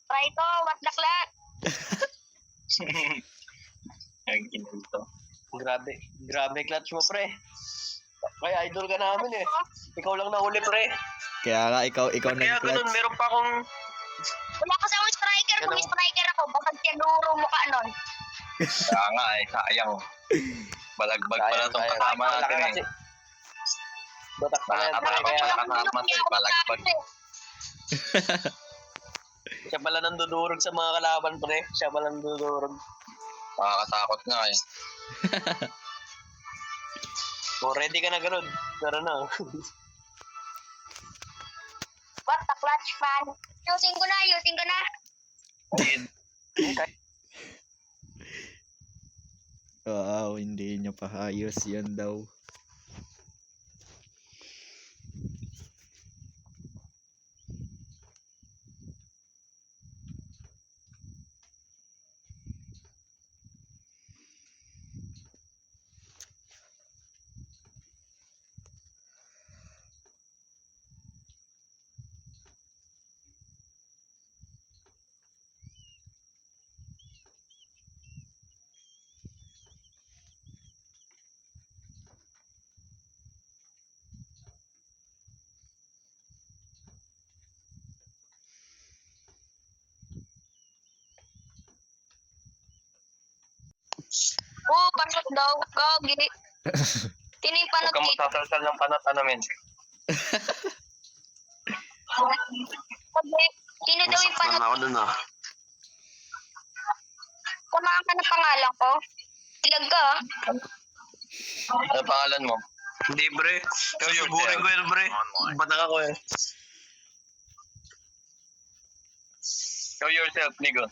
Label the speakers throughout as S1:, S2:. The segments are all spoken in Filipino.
S1: Try ko, what the clock?
S2: Ang kinito.
S3: Grabe clutch mo, pre. Kaya idol ka namin eh. Ikaw lang nahuli, pre.
S4: Kaya nga, ikaw
S3: Kaya
S4: nag-clutch.
S3: ganun, meron pa akong...
S1: Wala kasi akong striker. Kung striker ako, baka tinuro mo ka nun.
S2: Kaya nga eh, sayang. Balagbag pala itong kasama natin eh.
S3: Batak pala yan, pre. Kaya
S2: Kasama to eh, balagbag.
S3: siya pala nandudurog sa mga kalaban, pre. Siya pala nandudurog.
S2: Makakatakot nga eh.
S3: Oh, ready ka na ganun. Tara na.
S1: What the clutch, man? Yusin ko na.
S4: Wow, hindi niya pa ayos yan daw.
S1: Oo, panot daw. Gagi. Sino yung
S2: Huwag
S1: panot
S2: kang
S1: dito?
S2: magsasalsal ng panata namin.
S1: Sabi, sino daw yung panot?
S3: ako dun ah.
S1: Kumaan ka ng pangalan ko? Ilag ka, ah.
S2: Ano pangalan mo?
S3: Hindi, pre. Susugurin ko yan, pre. Batak ako eh.
S2: Show yourself, Nigo.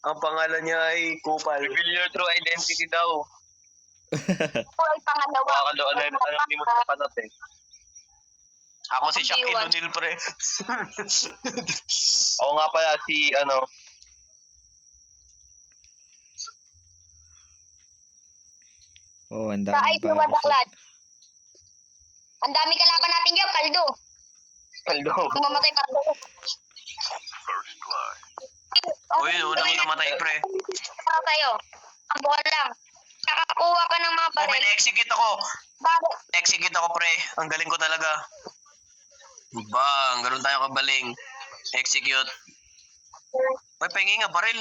S3: Ang pangalan niya ay Kupal.
S2: Reveal your true identity daw.
S1: Ako ay pangalawa.
S2: Anonymous sa panat eh.
S3: Ako si
S1: Ang
S3: Shaquille
S1: diwan.
S3: O'Neal, pre.
S2: Ako nga pala si
S4: Oh, ang
S1: Sa
S4: daming
S1: ID what the
S4: para.
S1: clutch. Ang dami kalaban natin dyan, Kaldo.
S2: Kaldo.
S1: Kung mamatay ka.
S3: O yun, unang namatay, pre.
S1: Ano tayo? Ang buwan lang. Nakakuha ka ng mga
S3: Oh, may
S1: baril.
S3: na-execute ako.
S1: Bakit?
S3: Execute ako, pre. Ang galing ko talaga. Bang, ganun tayo kabaling. Execute. Ay, pahingi nga, baril.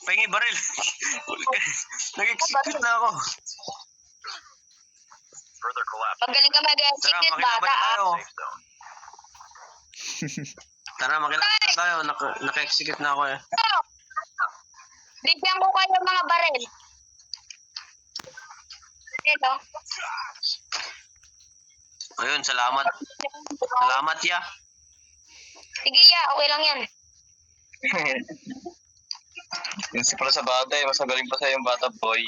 S3: Pahingi, baril. Nag-execute na ako.
S1: Pagaling ka
S3: Tara,
S1: mag-execute,
S3: makilaban
S1: bata.
S3: na tayo.
S1: Ah.
S3: Tara, makilaban na tayo. Naka-execute na ako eh.
S1: Oh. Bigyan ko kayo mga baril. Ito.
S3: Ayun, salamat. Salamat, ya.
S1: Sige, ya. Okay lang yan.
S2: Yung si Pro sa bata eh, mas magaling pa sa yung bata boy.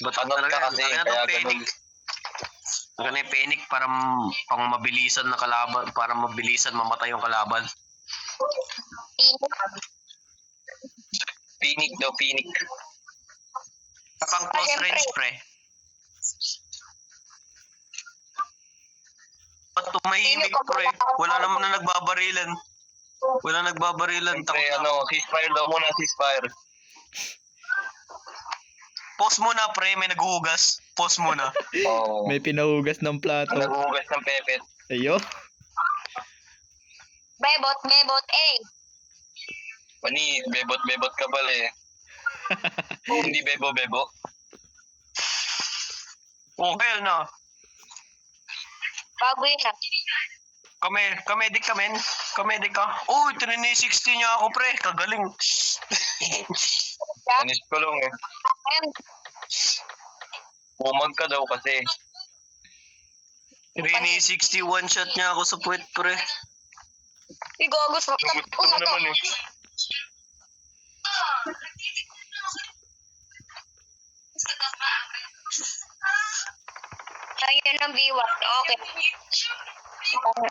S3: Ba't
S2: Panot
S3: talaga
S2: ka
S3: yan?
S2: kasi,
S3: Kaya
S2: kaya
S3: itong panic. Kaya yung panic para pang mabilisan na kalaban, para mabilisan mamatay yung kalaban.
S2: Pinik daw, pinik.
S3: Pang close
S1: Siyempre.
S3: range, pre. Ba't tumahimik, pre? Wala naman na nagbabarilan. Wala nagbabarilan.
S2: Siyempre,
S3: Takot na.
S2: ceasefire daw muna, ceasefire.
S3: Pause muna, pre. May naghuhugas. Pause muna.
S2: Oo.
S4: May pinahugas ng plato.
S2: Naghuhugas ng pepet.
S4: Ayo.
S1: Bebot, eh.
S2: Pani, bebot ka pala eh. Hindi bebo.
S3: Okay na.
S1: Bago yun, ah.
S3: Kamedic ka, men. Kamedic ka. Uy, 360 niya ako, pre. Kagaling.
S2: Anis ko lang eh.
S1: Ayun.
S2: Umag ka daw kasi.
S3: 360 one shot niya ako sa puwet, pre.
S1: Igogos mo.
S2: Gusto mo naman eh.
S1: Ayun ang biwas. Okay.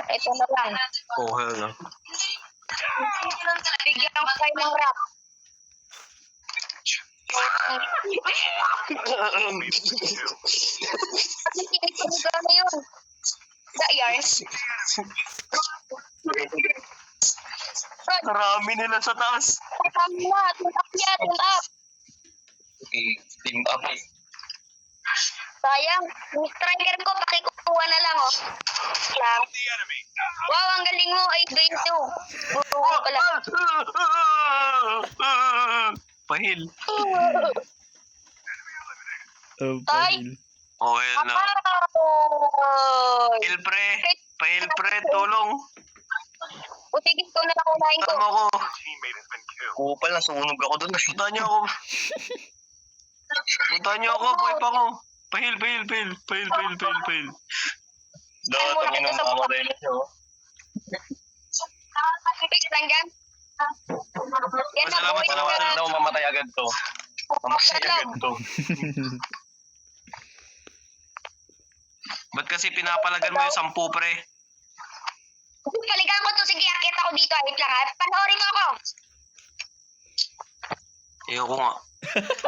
S1: Ito na lang.
S3: Oh, hell no.
S1: Bigyan ko kayo ng rap. Kasi tinitinigan na yun.
S3: Marami nila sa taas.
S1: Tune up.
S2: Okay, team up.
S1: Sayang, yung striker ko, pakikuha na lang, oh. Lang. Wow, ang galing mo, 8-22. Buhay pala.
S3: Pahil.
S4: Pahil.
S3: Oh, hell na. Pahil pre. Pahil pre, tulong.
S1: Utigil ko na lang unahin ko.
S3: Tama ko.
S2: Kupal, nasunog ako doon.
S3: Puntahan niyo ako. Puntahan niyo ako, buhay pa ako. Pahil.
S2: Dapat ang inamamatay na siya.
S1: Fix lang dyan. Yan na,
S3: Salamat,
S1: buhay
S3: salamat,
S1: na.
S2: Daw mamatay agad to. Mamatay agad to.
S3: Ba't kasi pinapalagan mo yung 10 pre?
S1: Paligan ko to. Sige, akit ako dito. Wait lang, ha. Panoorin mo ako.
S3: Ayoko nga.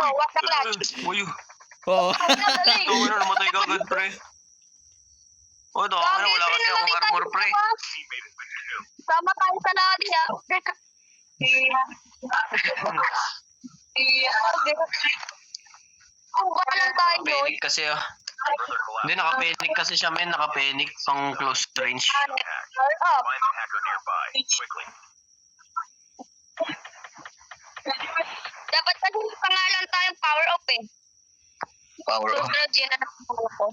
S1: Oh, what the clutch?
S3: Uy,
S4: Oo.
S1: Galing.
S3: ikaw na namatay ka agad pre. Oh, dami na, wala kasi akong armor pre.
S1: Sama tayo sa lobby, ha. Kung ba lang tayo,
S3: Nakapenik kasi ah. Hindi, nakapenik kasi siya men. Nakapenik pang close range.
S1: up. Dapat kasi pangalan tayong power up eh.
S2: Power up.
S1: Susunod yun na nakuha ko.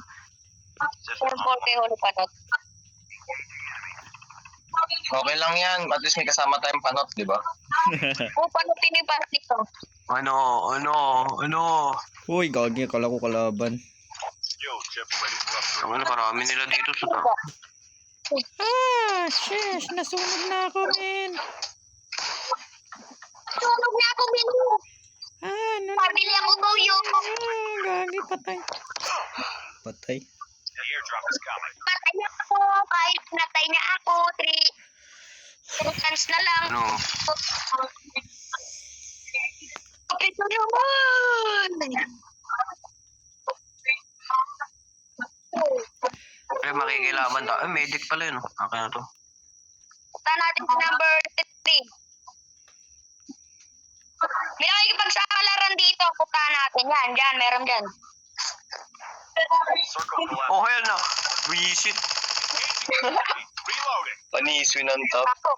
S1: Form kay Holo Panot.
S2: Okay lang yan. At least may kasama tayong panot, di ba?
S1: Panotin yung panot nito.
S3: Ano?
S4: Uy, gagi. Akala ko kalaban.
S3: Ang karami nila dito sa ta.
S4: Sheesh. Nasunog na ako, men.
S1: Sunog na ako, Binu.
S4: Ano na?
S1: Pabili ako tuyo.
S4: Gagi, patay. Patay?
S1: Patay na ako. Kahit natay na ako. 3 seconds na lang.
S3: Ano?
S1: Ito naman.
S3: Eh, makikilaban tayo. Eh, medic pala yun. Akin na to.
S1: Punta natin sa number 3. May nakikipagsakalaran dito. Punta natin yan. Diyan, meron dyan.
S3: Oh, hell na. Visit.
S2: Paniswin on top.
S1: Ako.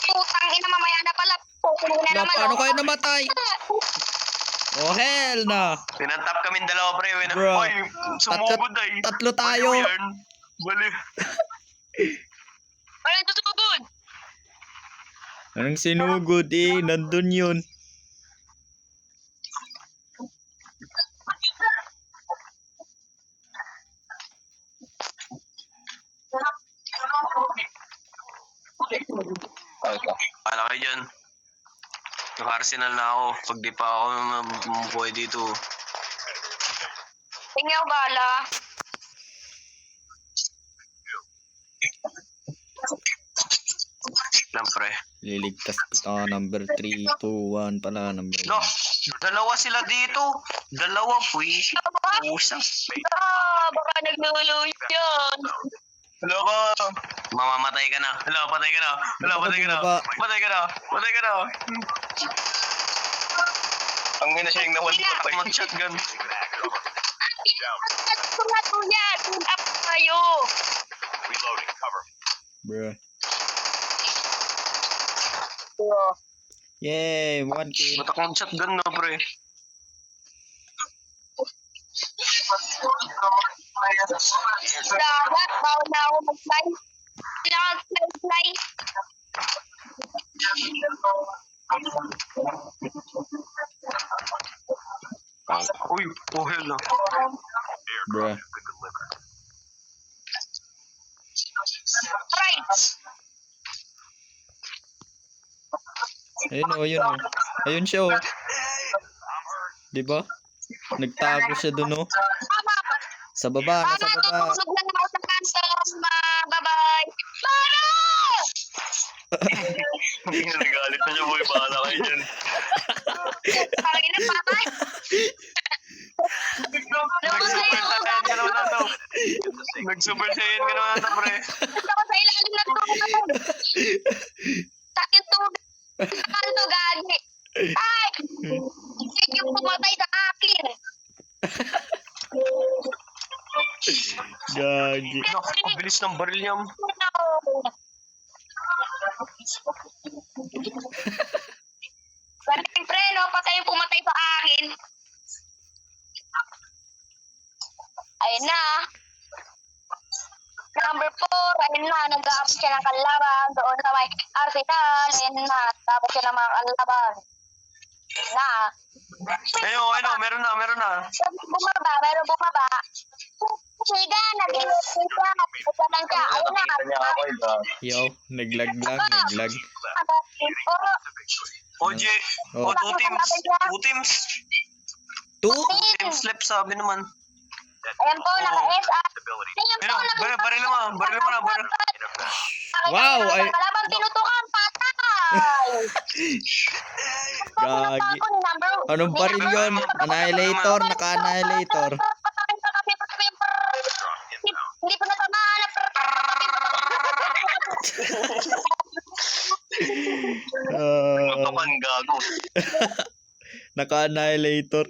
S1: Putang ina, mamaya na pala. Pupunin na naman.
S4: Paano
S1: oh.
S4: kayo namatay? Oh, hell na.
S3: Pinantap kami dalawa pre.
S4: Bro.
S3: Oy, sumugod ay.
S4: Tatlo tayo.
S3: Baliw yan. Baliw.
S1: Walang tutugod.
S4: Anong sinugod eh? Nandun yun.
S2: Okay.
S3: Pala kayo dyan. Naka-arsenal na ako. Pag di pa ako mabuhay dito.
S1: Tingnan bala.
S3: Siyempre.
S4: Liligtas kita. Number 3, 2, 1 pala. Number 1.
S3: No, dalawa sila dito. Dalawa, puwis. Usap.
S1: Baka nagluluyo yan.
S3: Hello ka. Mamamatay ka na. Hello, patay ka na. Hello, patay ka na. Patay ka na. Patay ka na.
S2: Ang ina siya yung nawan ko pa.
S3: Mag-shotgun.
S1: Tungat mo yan. Tune up tayo.
S4: Bruh.
S1: Oh.
S4: Yay, 1 kill.
S3: Ba't akong shotgun no, pre?
S1: Lahat. Bawal na ako mag-fly. Kailangan fly.
S3: Uy, oh hell no.
S4: Bruh.
S1: Right.
S4: Ayun oh, ayun oh. Ayun siya oh. Diba? Nagtago siya dun oh. Sa baba, nasa baba.
S1: Tutulog na ako sa kanto. Bye-bye. Mano!
S2: Nagalit na siya, boy. Bahala kayo dyan.
S1: Tangin na, patay. Namatay ako.
S3: Nag-super saiyan ka naman ata, pre.
S1: Ito ko sa ilalim ng tubig. Sakit tubig. Kanto, gagi. Ay! Hindi yung pumatay sa akin.
S4: Gagi.
S3: No, ang bilis ng baril niya.
S1: Galing pre, no? Patay yung pumatay sa akin. Ayun na. Number 4, ayun na. Nag-a-up siya ng kalaban doon sa may Arsenal. Ayun na. Tapos siya ng mga kalaban. Ayun na.
S3: Ayun, meron na.
S1: Bumaba, meron bumaba. Siga, nag-i-siya. Ito lang siya. Ayun na.
S2: Nakita niya ako, iba.
S4: Yo, naglag lang.
S3: OJ.
S4: Oh.
S3: 2 teams. 2 teams.
S4: 2?
S3: Teams left, sabi naman.
S1: Ayan po, naka-SA. Ayan po,
S3: Ayun, baril mo na.
S4: Wow, ay-
S1: Kalabang tinutukan, patay!
S4: Gagi. Anong baril yun? Annihilator, naka-annihilator.
S1: Hindi po natamaan.
S2: Tutukan, gago.
S4: Naka-annihilator.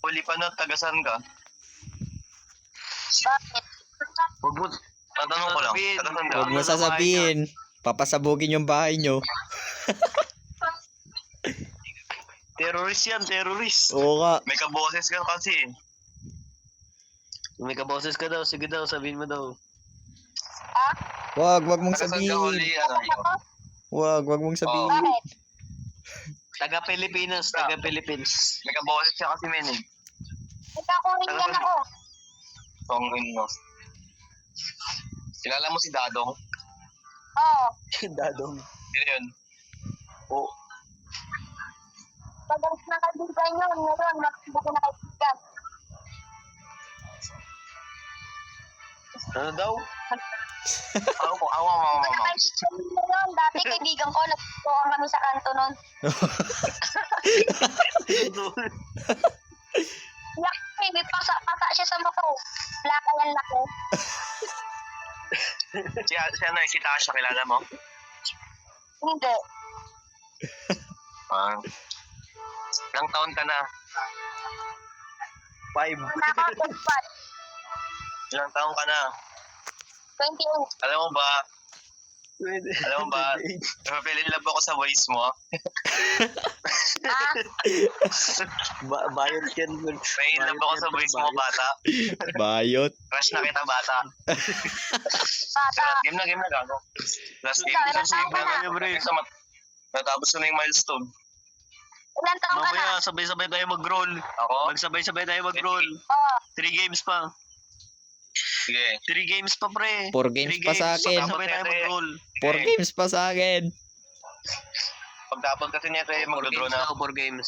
S2: Huli pa na, tagasan ka.
S1: Bakit?
S3: Huwag mo.
S2: Tatanong ko lang, tagasan ka.
S4: Huwag mo sasabihin. Papasabugin yung bahay nyo.
S3: Terrorist yan, terrorist.
S4: Oo nga.
S2: May kaboses ka kasi.
S3: May kaboses ka daw, sige daw, sabihin mo daw.
S1: Ha?
S4: Wag mong
S2: Tagasan ka huli,
S4: sabihin.
S2: ano yun.
S4: Wag mong sabihin.
S1: Bakit?
S3: Taga-Pilipinas.
S2: May kaboses siya kasi, men eh.
S1: Nagkakurin yan ako.
S2: Tongin mo. Kilala mo si Dadong?
S1: Oo.
S3: Dadong.
S2: Sino yun?
S3: Oh.
S1: Pagalis na kaibigan yun. Ngayon, hindi ko na kaibigan.
S3: Ano daw?
S2: Awa, mama.
S1: Kaibigan yun. Dati kaibigan ko, nagtutuan kami sa kanto nun. Laki, may pasa siya sa mukha. Laki yan, laki.
S2: Si Tasha, kilala mo?
S1: Hindi.
S2: Ilang taon ka na?
S3: 5.
S1: Nakakapagpat.
S2: Ilang taon ka na?
S1: 28.
S2: Alam mo ba, napapil in love ako sa voice mo.
S1: Ah,
S3: Bayot yan.
S2: May in love ako sa voice mo, bata.
S4: Bayot.
S2: Crush na kita, bata.
S1: bata.
S2: Game na, gago. Last game.
S1: Ilang taon ka na?
S2: Natapos ko na yung milestone.
S1: Ilang taon ka na?
S3: Mamaya, sabay-sabay tayo mag-roll.
S2: Ako?
S3: Magsabay-sabay tayo mag-roll.
S1: Oo.
S3: 3 games pa.
S2: Sige.
S3: 3 games pa, pre.
S4: 4 games
S3: 3
S4: pa sa akin.
S3: Sabay tayo mag-roll.
S4: 4 games pa sa akin.
S2: Pagtapos kasi nito eh,
S3: 4
S2: mag-draw
S3: games
S2: na.
S3: na, 4 games.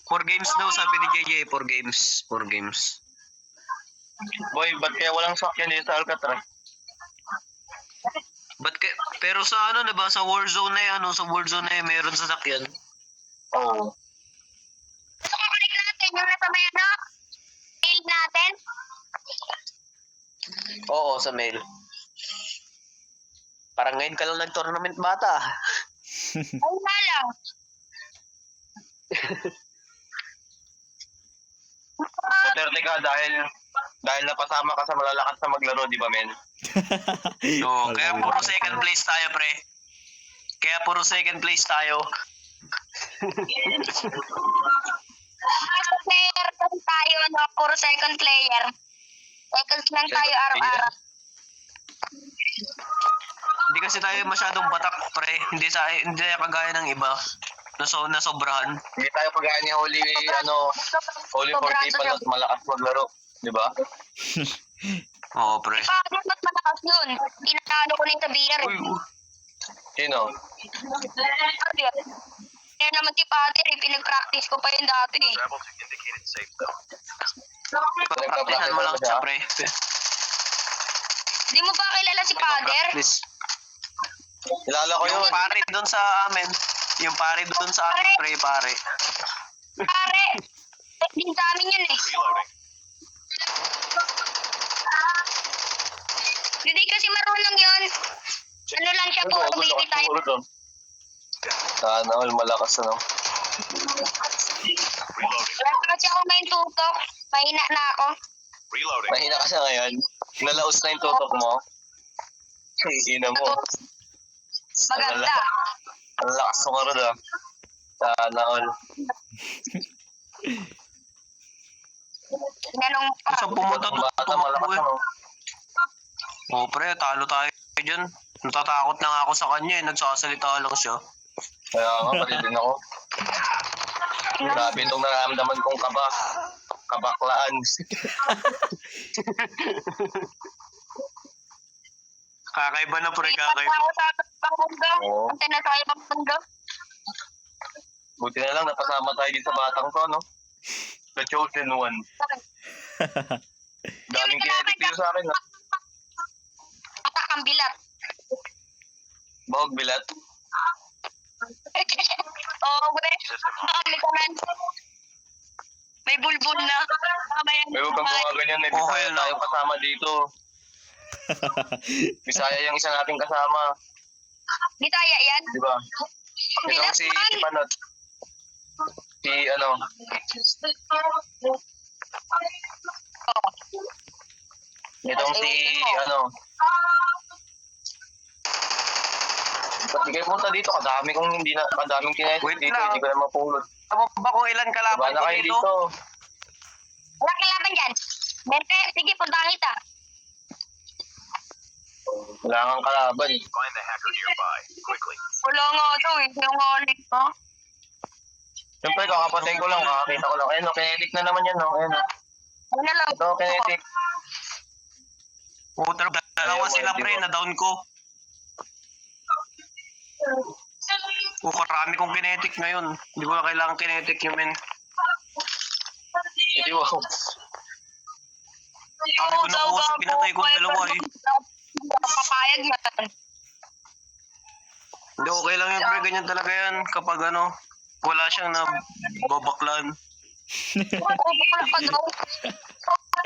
S3: Four games daw, sabi ni JJ. 4 games. 4 games.
S2: Boy, ba't kaya walang sakyan dito sa Alcatraz?
S3: Pero sa ano, diba, sa Warzone na yan, sa Warzone na yan, meron sasakyan.
S2: Oo.
S1: Gusto ko connect natin yung nasa may ano? Mail natin.
S3: Oo, sa mail. Parang ngayon ka lang nag-tournament bata.
S1: Ay nga lang.
S2: Swerte ka dahil napasama ka sa malalakas na maglaro, di ba, men?
S3: So, kaya puro second place tayo, pre. Kaya puro second place tayo.
S1: Second player kasi tayo, no? Puro second player. Seconds lang tayo araw-araw.
S3: Hindi kasi tayo masyadong batak, pre. Hindi tayo kagaya ng iba. Nasobrahan.
S2: Hindi tayo kagaya ni Holy 40 pa malakas maglaro, di ba?
S3: Oo, pre.
S1: Paano ba't malakas yun? Tinatalo ko na yung sa beer.
S3: Uy,
S2: Sino?
S1: Kaya naman si Pater, pinag-practice ko pa yun dati.
S3: Practicean mo lang siya, pre.
S1: Di mo ba kilala si Pater?
S3: Please.
S2: Kilala ko yun.
S3: Yung pare doon sa amin. Yung pare doon sa amin, pre, pare.
S1: Pare, din sa amin yun eh. Hindi kasi marunong yun. Ano lang siya po, baby time.
S2: Sana all malakas ano.
S1: Wala kasi ako ngayon tutok. Mahina na ako.
S2: Mahina ka siya ngayon. Nalaos na yung tutok mo. Ina mo.
S1: Maganda.
S2: Ang lakas mo karod ah. Sana all.
S1: Tinanong pa.
S3: Sa pumunta
S2: Ang bata malakas ano.
S3: Oo, pre, talo tayo dyan. Natatakot na nga ako sa kanya, nagsasalita lang siya.
S2: Kaya nga, pati din ako. Grabe itong nararamdaman kong kabaklaan.
S3: Kakaiba na, pre,
S1: Lipat
S3: kakaiba.
S1: na ako sa pangmundo.
S2: Oo.
S1: Punta na tayo pangmundo.
S2: Buti na lang napasama tayo dito sa batang to, no? The chosen one. Daming kinetic dito sa akin, ha?
S1: Atak ang bilat.
S2: Bahog bilat.
S1: Oo, bre. Kami naman. May bulbul na. Mamaya
S2: May huwag kang gumaganyan, may Bisaya
S3: Okay lang.
S2: tayong kasama dito. Bisaya yung isa nating kasama.
S1: Bitaya yan.
S2: Di ba?
S1: Ang
S2: Ito
S1: bilat
S2: si
S1: man.
S2: Panot. Si ano, itong si ano. Ba't di kayo punta dito? Kadaming kinetic
S3: Wait
S2: dito,
S3: lang.
S2: hindi ko na mapulot.
S3: Tama ba kung ilan
S2: Diba
S3: kalaban
S2: na
S3: ko
S2: kayo
S3: dito?
S2: dito?
S1: Wala kailangan dyan. Bente, sige, puntahan kita.
S2: Kailangan kalaban.
S1: Wala nga daw eh. Yung halik ko.
S2: Siyempre, kakapatay ko lang, kakakita ko lang. Ayun, no, kinetic na naman yan, no? Ayun, no?
S1: Ano na lang.
S2: Ito, kinetic.
S3: Oo, dalawa
S2: Ayaw,
S3: sila,
S2: di
S3: pre,
S2: ba?
S3: na down ko. Karami kong kinetic ngayon. Hindi ko na kailangan kinetic yun, men.
S2: Hindi, wow.
S3: Sabi ko na po, pinatay ko ang dalawa eh.
S1: Papayag yan.
S3: Hindi, okay lang yun, pre. Ganyan talaga yan. Kapag ano, wala siyang nababaklan.
S1: Bakla ka daw.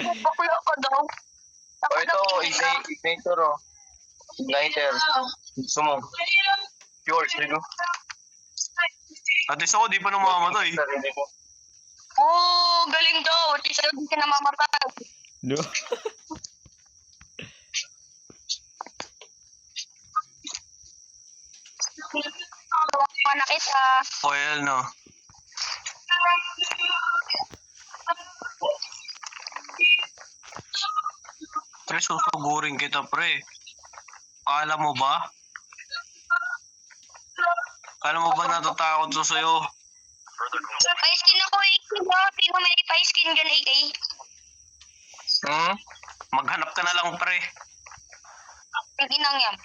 S1: Bakla ka daw.
S2: O, ito, ignitor, oh. Igniter. Gusto mo? Yours, digo.
S3: At least ako, di pa namamatay.
S2: Sarili ko.
S1: Oo, galing daw. At isa hindi ka namamatay.
S4: No?
S1: Tawa na kita.
S3: Oil, no? Pre, susugurin kita, pre. Akala mo ba? Akala mo ba natatakot ko sa'yo?
S1: May skin ako eh. Sino may pa-skin dyan eh.
S2: Hmm?
S3: Maghanap ka na lang, pre.
S1: Hindi nang yan.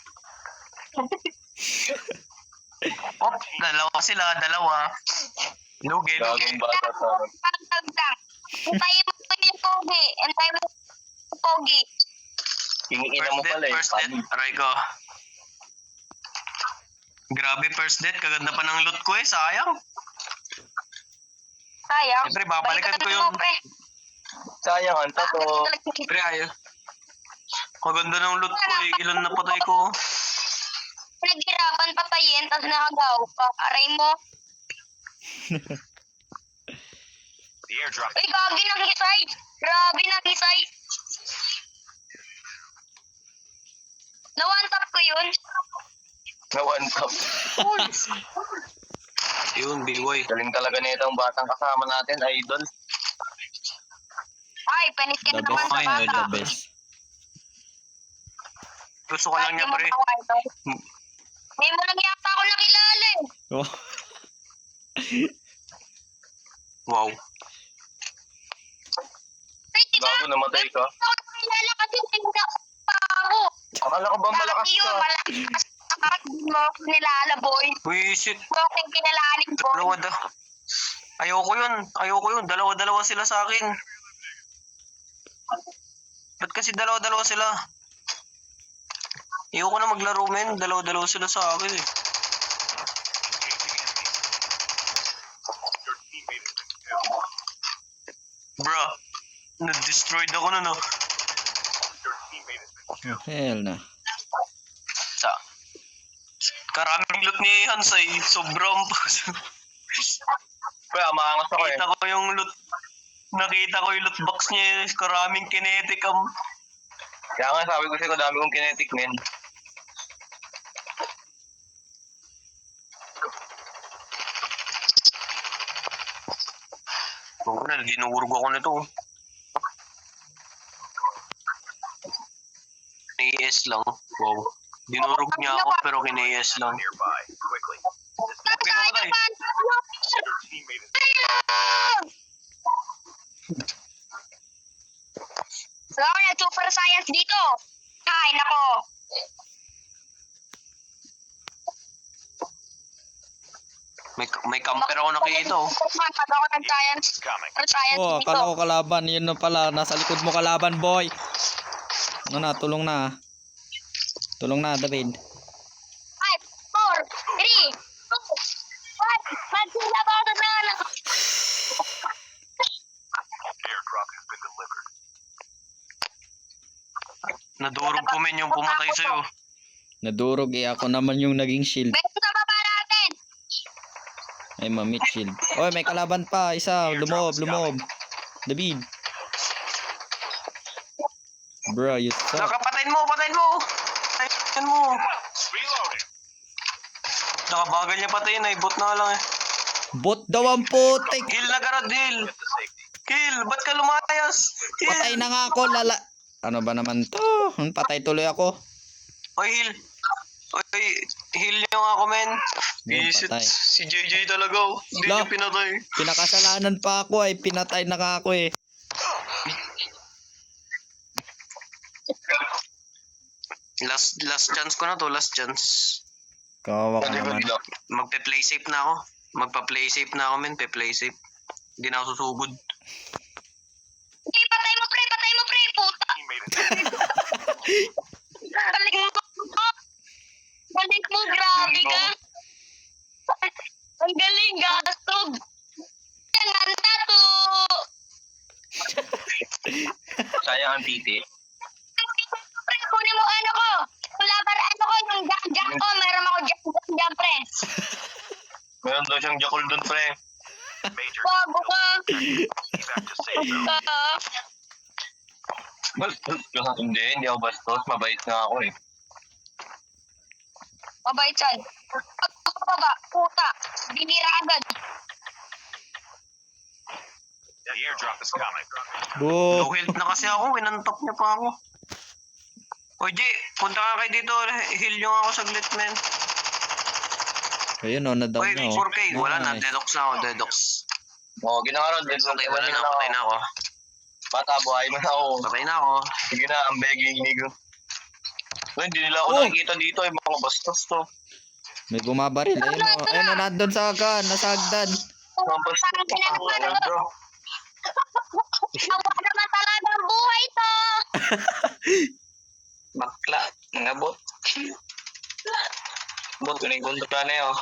S3: Op, dalawa sila, dalawa. Lugi, lugi.
S2: Gagong bata sa akin.
S1: Pagtagtag. Antayin mo yung pogi. Antayin mo yung pogi.
S2: King-ina mo pala eh.
S3: First date, aray ko. Grabe, first date. Kaganda pa ng loot ko eh. Sayang.
S1: Sayang.
S3: Siyempre, babalikan ko
S1: Balikan
S3: yun.
S1: mo, pre.
S2: Sayang, ang tato.
S3: Pre, ayaw. Kaganda ng loot ko eh. Ilan na patay ko.
S1: Naghirapan patayin, tapos nakagaw pa. Aray mo. Ay, gagi ng hisay. Grabe ng hisay. Na-one tap ko yun.
S2: Na one top.
S3: Yun, Bilboy.
S2: Galing talaga na itong batang kasama natin, idol.
S1: Ay, panis ka
S4: The
S1: na naman
S4: best,
S1: sa
S4: ay,
S1: bata.
S4: the best.
S3: Gusto ko lang niya, pre.
S1: May mo lang yata ako nakilala eh.
S4: Oh,
S3: Wow.
S1: Ay, diba?
S2: Bago namatay ka.
S1: Ako nakilala kasi tinda ko pa ako.
S2: Akala ko ba malakas
S1: Yun,
S2: ka?
S1: malakas. Bakit di mo ako nilala, boy?
S3: Wisit.
S1: Bakit yung kinalanin, boy?
S3: Dalawa da. Ayoko yun. Ayoko yun. Dalawa-dalawa sila sa akin. Ba't kasi dalawa-dalawa sila? Ayoko na maglaro, men. Dalawa-dalawa sila sa akin eh. Bro, na-destroyed ako na, no?
S4: hell na.
S3: Sa karaming loot ni Hansay, sobrang
S2: Kaya maangas ako eh.
S3: nakita ko yung loot. Nakita ko yung loot box niya, karaming kinetic
S2: Kaya nga sabi ko sa'yo, dami kong kinetic, men.
S3: Oo na, dinurog ako nito. Kine-ES lang. Wow. Dinurog niya ako pero kine-ES lang. Okay na matay.
S1: Wala ko na super science dito. Ay, nako.
S3: May camper ako nakikita oh.
S1: Pag ako ng science. Super science
S4: Oh,
S1: dito.
S4: akala ko kalaban. Yun na pala. Nasa likod mo kalaban, boy. Ano na, tulong na. Tulong na, David.
S1: 5, 4, 3, 2, 1. Magsilabato na lang.
S3: Nadurog ko men yung pumatay sa'yo.
S4: Nadurog eh. Ako naman yung naging shield.
S1: Beto sa baba natin.
S4: Ay, mamit shield. Oy, may kalaban pa. Isa. Lumob, lumob. David. Bro, you suck.
S3: Patayin mo! Patayin mo! Nakabagal niya patayin ay bot na lang eh.
S4: Bot daw ang putik.
S3: Heal na garad, heal! Heal! Ba't ka lumayas? Heal!
S4: Patay na nga ako. Ano ba naman to? Patay tuloy ako.
S3: Oy, heal! Oy, heal niyo nga ako, men.
S4: Yung
S3: Visit
S4: patay.
S3: si JJ talaga. Oh. Hindi
S4: La.
S3: niya pinatay.
S4: Pinakasalanan pa ako ay pinatay na nga ako eh.
S3: Last chance ko na to, last chance.
S4: Kawawa ka
S2: Pwede ko
S4: naman.
S2: dito.
S3: Magpe-play safe na ako. Magpa-play safe na ako, men. Pe-play safe. Hindi na ako susugod.
S1: Hindi, patay mo, pre. Patay mo, pre. Puta. Galing mo. Galing mo, grabe ka. Ang galing, gastog. Yan, anda to.
S2: Sayang ang titi.
S1: Pre, kunin mo ano ko. Yung labar ano ko, yung jack ko. Meron ako jack, pre.
S2: Meron daw siyang jakul dun, pre.
S1: Bago ka.
S2: Bastos ka. Hindi ako bastos. Mabait nga ako eh.
S1: Mabait yan. Ako pa ba? Puta. Binira agad.
S4: Boo.
S3: Low health na kasi ako. Winantop niya pa ako. Oy, J, punta ka kayo dito. Heal nyo ako saglit, men.
S4: Ayun oh, na-down
S3: Oy,
S4: na oh.
S3: 4K. Wala na.
S4: Nice.
S3: Dedox na ako. Dedox.
S2: Oo, ginawa rin.
S3: Okay, wala na. Patay na ako.
S2: Bata, buhay mo na ako.
S3: Patay na ako.
S2: Sige na, ang begging inigo. Hindi nila ako
S4: Oh!
S2: nakikita dito. Yung mga bastos to.
S4: May bumabaril. Ayun oh. Ayun oh, nandun sa akin. Nasa hagdan.
S2: Mga bastos to. Bro.
S1: Nawa naman talaga ang buhay to.
S3: Bakla, mga bot. Bot, kuning kontra na yun.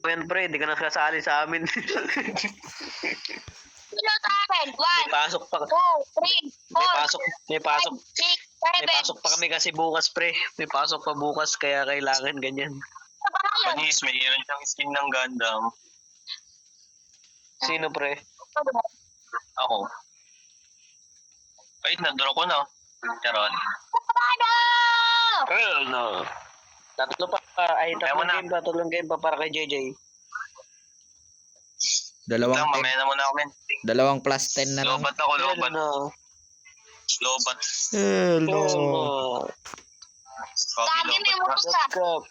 S3: Yan pre, di ka nakasali sa amin.
S1: Sino sa akin?
S3: may
S1: 1,
S3: pasok pa.
S1: 2, 3, 4,
S3: May pasok
S1: 5, 6, 7.
S3: pasok pa kami kasi bukas pre. May pasok pa bukas kaya kailangan ganyan.
S1: Ano ba yun?
S2: Panis, may iran siyang skin ng Gundam.
S3: Sino pre?
S2: Ako. Wait, na-draw ko na. Charot.
S1: Ano?
S3: Hell no. Tatlong game pa para kay JJ.
S4: Dalawang
S2: Lang,
S4: 10.
S2: mamaya na muna ako, men.
S4: Dalawang plus 10 na lang.
S2: Lobat ako,
S3: Hell
S2: lobat.
S3: no.
S2: Lobat.
S4: Hell no.
S3: Hell no.
S2: Pogi,
S1: Lagi may
S2: lobat.
S1: mutos ka.
S3: Cup.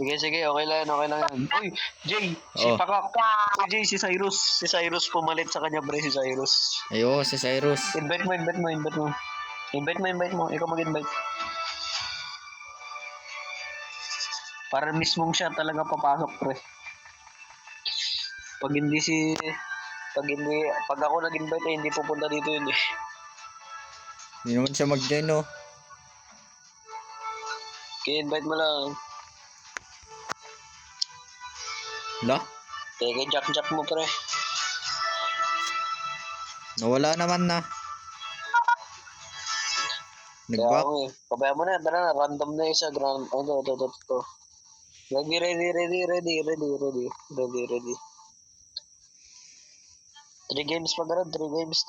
S3: Sige, okay lang yan. Uy, Jay, si
S4: Oh.
S3: Pakak. Uy, Jay, si Cyrus. Si Cyrus pumalit sa kanya, pre, si Cyrus.
S4: Ayo, si Cyrus.
S3: Invite mo. Ikaw mag-invite. Para mismong siya talaga papasok, pre. Pag ako nag-invite, hindi pupunta dito yun eh.
S4: Hindi naman siya mag-join, no?
S3: Kaya invite mo lang.
S4: La?
S3: Teka, jack mo, pre.
S4: Nawala naman na.
S3: Kaya
S4: Nag-back.
S3: ako eh. Pabayaan mo na, tara na, random na isa. Ito. Ready. 3 games pa gara, 3 games.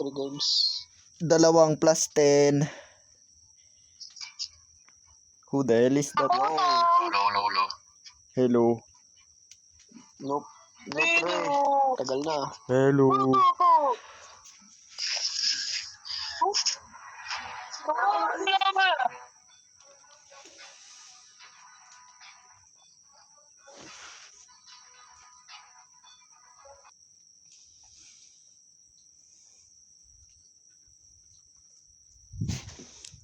S4: Dalawang plus 10. Who the hell is that?
S2: Low.
S4: Hello.
S3: Nope, pre. Tagal na.
S4: Hello.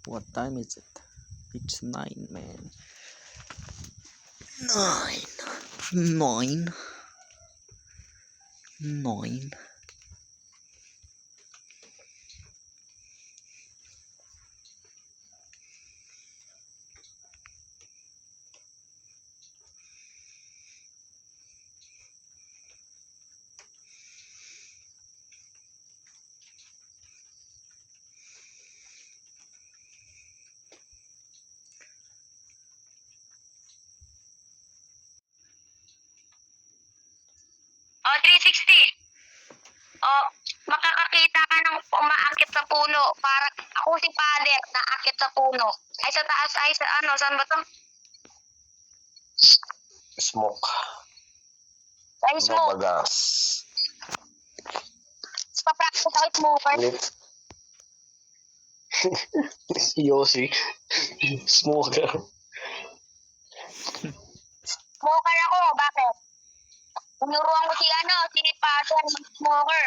S4: What time is it? It's 9, man. 9.
S1: Oh, 360. Oh, makakakita ka ng umaakit sa puno. Para ako si father na akit sa puno. Ay sa taas, ay sa ano, saan ba to?
S2: Smoke.
S1: Ay smoke.
S2: Mabagas.
S1: Pa-practice ako smoker.
S3: Yossi. Smoker.
S1: Smoker ako, bakit? Tinuruan ko si father mag-smoker.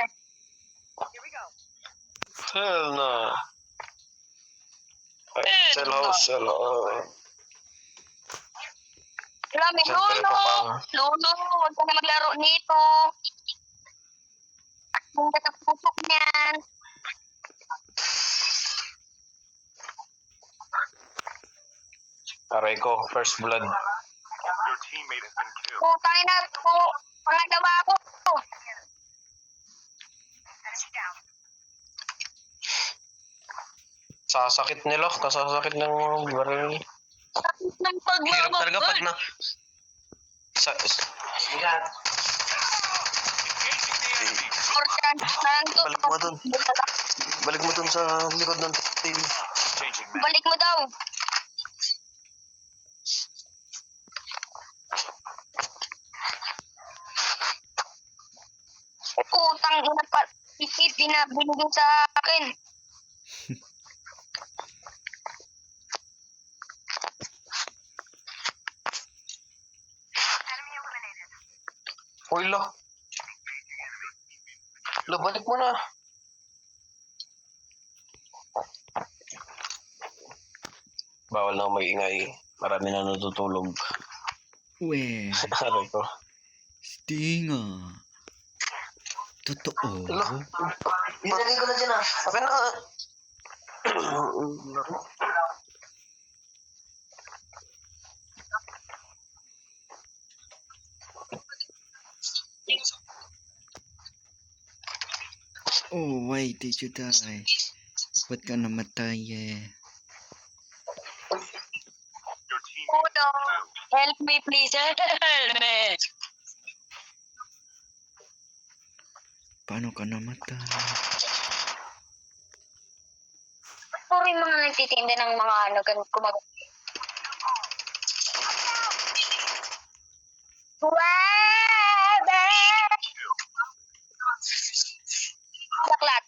S3: Hell no. Sell.
S1: Alam mo, Lolo, huwag ka na maglaro nito. At kung katapusok niyan.
S2: Aray ko, first blood.
S1: Putang ina, pangagawa ko.
S2: Sasakit nila, kasasakit ng baril.
S1: Sakit ng
S3: Hirap talaga pag
S1: paglabag.
S3: na... Balik mo dun sa likod ng TV.
S1: Balik mo daw. putang ina pa. Ikit, di na binigay sa akin.
S3: Uy, lo. Lo, balik mo na. Bawal na mag-ingay. Marami na natutulog.
S4: We,
S3: Sabi ko.
S4: stinga. Totoo.
S3: Lo. Ilagay ko na dyan ah. Akin na.
S4: Oh, why did you die? Ba't ka namatay eh?
S1: Puno, help me please. Help me.
S4: Paano ka namatay?
S1: Puro yung mga nagtitinda ng mga ano, kumag... Webe! Baklat.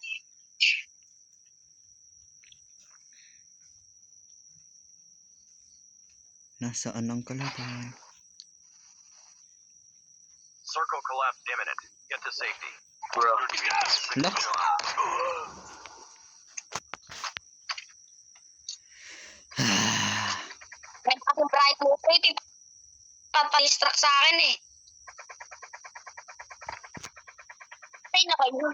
S4: Nasaan ang kalaban?
S5: Circle collapse imminent. Get to safety.
S3: Bro.
S4: Hala?
S1: May aking bright mo. Pwede papadistract sa akin eh. Ay na kayo.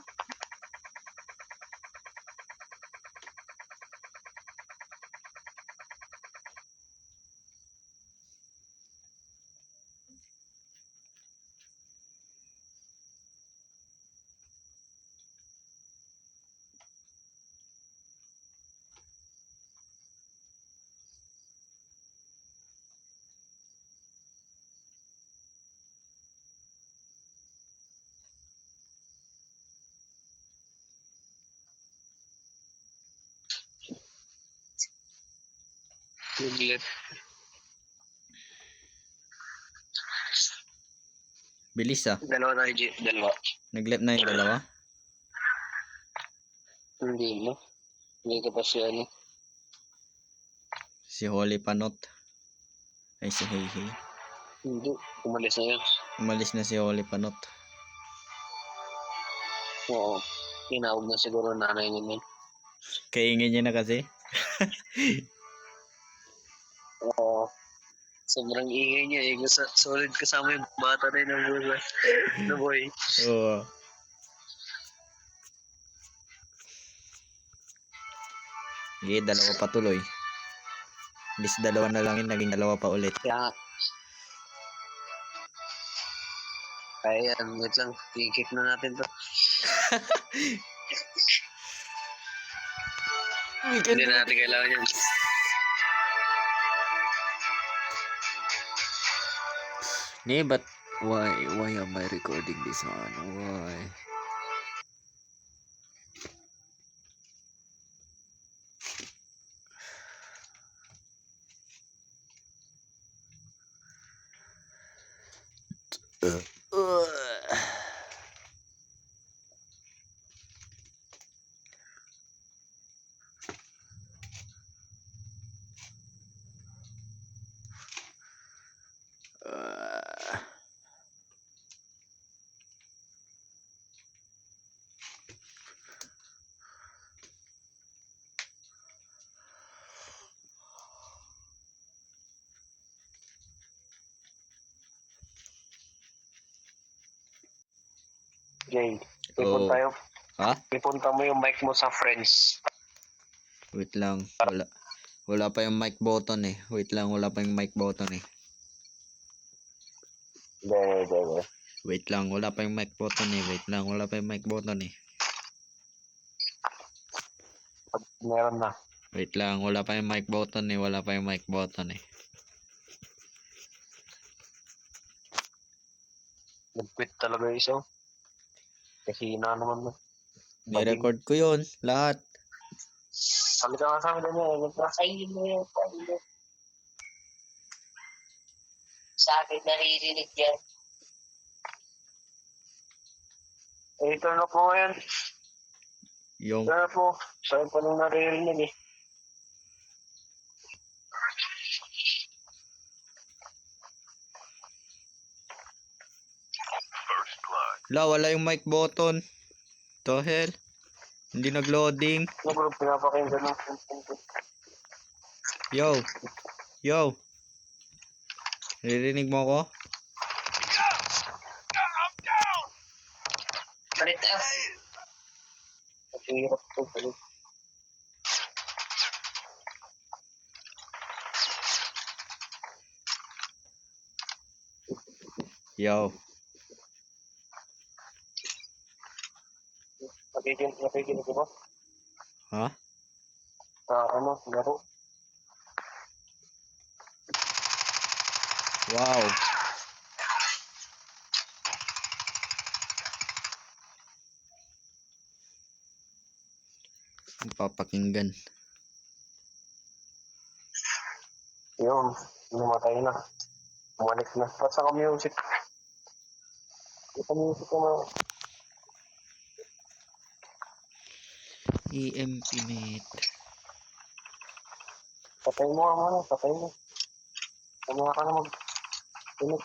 S3: Tiglit.
S4: Bilis ah.
S3: Dalawa na, IG. Dalawa.
S4: Nag-left na yung dalawa.
S3: Hindi mo. Hindi ka pa siya ano.
S4: Si Holy Panot. Ay, si Hey Hey.
S3: Hindi. Umalis na yun.
S4: Umalis na si Holy Panot.
S3: Oo. Tinawag na siguro nanay niya.
S4: Kaingin niya na kasi.
S3: Oo. Sobrang ingay niya eh. Solid kasama yung bata rin ng buhay. No boy.
S4: Oo. Sige, dalawa pa tuloy. Bis dalawa na lang yun, naging dalawa pa ulit.
S3: Kaya nga. Kaya yan. Wait lang. I-kick na natin to. Hindi na natin kailangan yan.
S4: Nee, but why am I recording this one? Why?
S3: Jay,
S4: Oo.
S3: ipon tayo.
S4: Ha?
S3: Ipunta mo yung mic mo sa friends.
S4: Wait lang. Wala pa yung mic button eh. Wait lang, wala pa yung mic button eh.
S3: Hindi.
S4: Wait lang, wala pa yung mic button eh. Wait lang, wala pa yung mic button eh.
S3: Pag meron na.
S4: Wait lang, wala pa yung mic button eh. Wala pa yung mic button eh.
S3: Nag-quit talaga yung isa. Kasi hina naman na.
S4: Ni-record ko yun, lahat.
S3: Sabi ka nga sa akin niya, nagpasayin mo yung palo. Sa akin naririnig yan.
S6: turn off mo ngayon.
S4: Yung,
S6: Turn off mo. Saan pa nung naririnig eh.
S5: First blood.
S4: wala yung mic button. To hell. Hindi nag-loading.
S6: Ano bro, pinapakinggan ng content.
S4: Yo. Yo. Naririnig mo ako?
S1: Palit tayo.
S6: Kasi hirap ito. Palit.
S4: Yo.
S6: Nakikinig ko ba?
S4: Ha?
S6: Laro.
S4: Wow. Ang papakinggan.
S6: Yun, namatay na. Bumalik na. Ba't sa music? Ito music ko na.
S4: EMP mate.
S6: Patay mo ang ano, patay mo. Kumuha ka na mag-tinig.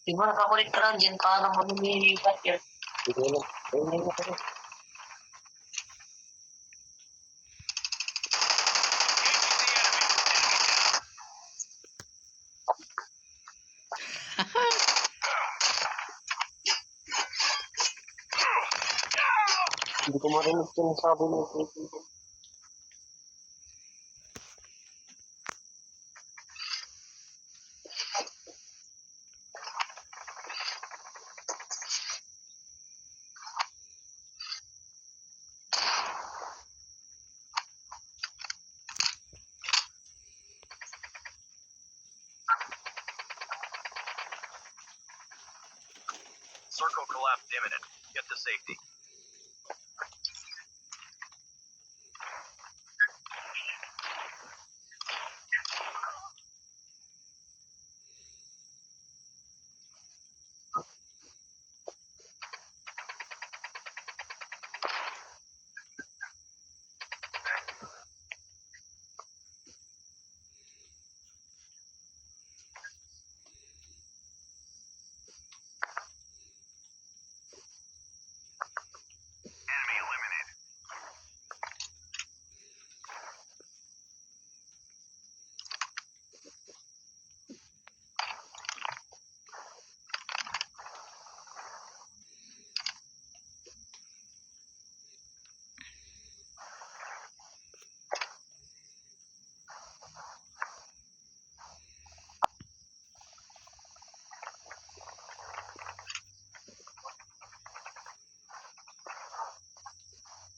S1: Di ba nakakulit ka lang dyan? Paano mo lumilipat yun?
S6: Hindi lang. Hindi na kasi. Hindi ko marinig sinasabi mo.
S5: Circle collapse imminent. Get to safety. Enemy eliminated.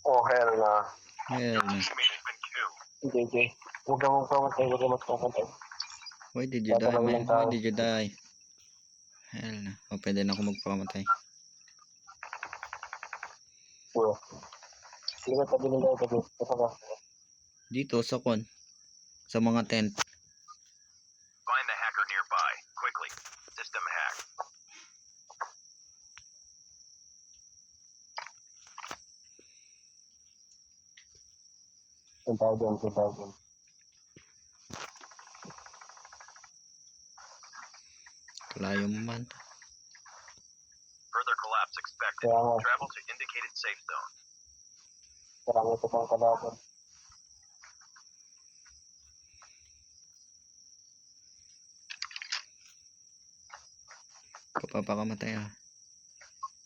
S6: Oh, hell na.
S4: Hell no.
S5: Teammate has been killed.
S6: JJ. Huwag ka magpamatay, huwag ka magpamatay.
S4: Why did you die, man? Why did you die? Hell no. O, pwede na ako magpakamatay.
S6: Bro. Hindi ka tabi nila tabi. Kasi ka.
S4: Dito, sa kon. Sa mga tent.
S5: Find the hacker nearby. Quickly. System hack.
S6: Puntaw dyan, puntaw dyan.
S4: Kalayo mo man.
S5: Further collapse expected.
S6: Kaya nga,
S5: Travel to indicated safe zone.
S6: marami ito pang kalaban.
S4: Kapapakamatay ah.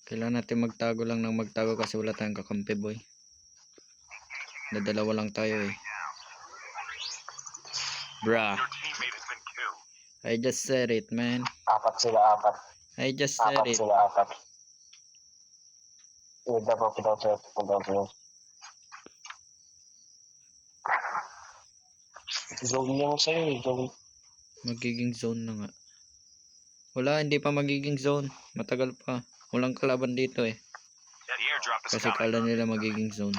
S4: Kailangan natin magtago lang ng magtago kasi wala tayong kakampi boy. Nadalawa lang tayo eh. Bruh.
S5: Your teammate has been killed.
S4: I just said it man.
S6: Apat sila, apat.
S4: I just said
S6: Apat
S4: it.
S6: sila, apat. Wait, dapat puntaw sa'yo, puntaw sa'yo. Zone niya mo sa'yo eh, zone.
S4: Magiging zone na nga. Wala, hindi pa magiging zone. Matagal pa. Walang kalaban dito eh.
S5: The airdrop is
S4: Kasi
S5: coming.
S4: kala nila magiging zone.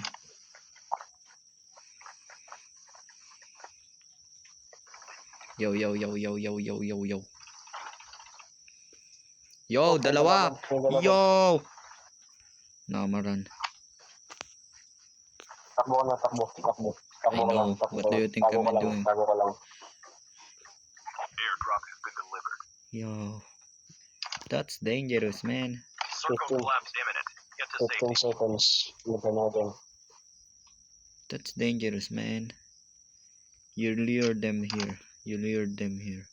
S4: Yo yo yo yo yo yo yo yo. Yo,
S6: May
S4: dalawa.
S6: dalawa.
S4: Yo. Namaran.
S6: Takbo ka na, takbo. Takbo. Takbo
S4: I
S6: ka lang.
S4: know.
S6: Takbo
S4: What
S6: ka
S4: do
S6: lang.
S4: you think
S6: Tago ka
S4: I'm
S6: lang.
S4: doing?
S6: Tago ka lang.
S5: Airdrop has been delivered.
S4: Yo. That's dangerous, man.
S5: Circle
S6: 15.
S5: collapse imminent. Get to
S6: 15
S5: safety.
S6: seconds. Lagyan natin.
S4: That's dangerous, man. You lure them here. You lure them here.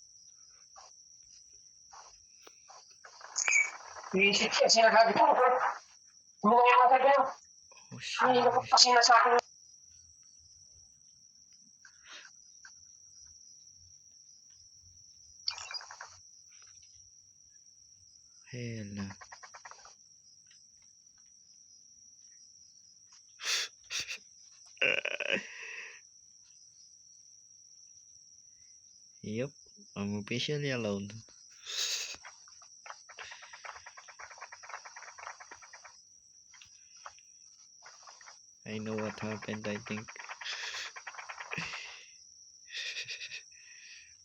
S6: Sinasabi ko, bumaya ka tayo.
S4: Oh,
S6: Ang hirap
S4: shit.
S6: pa sinasabi.
S4: Hell no. Yep, I'm officially alone. I know what happened, I think.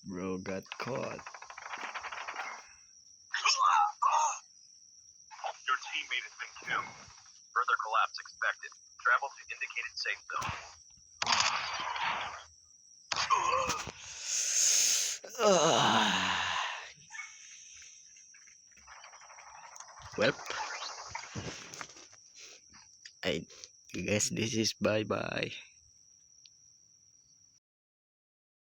S4: Bro got caught.
S5: Your teammate has been killed. Further collapse expected. Travel to indicated safe zone.
S4: Well, I guess this is bye bye.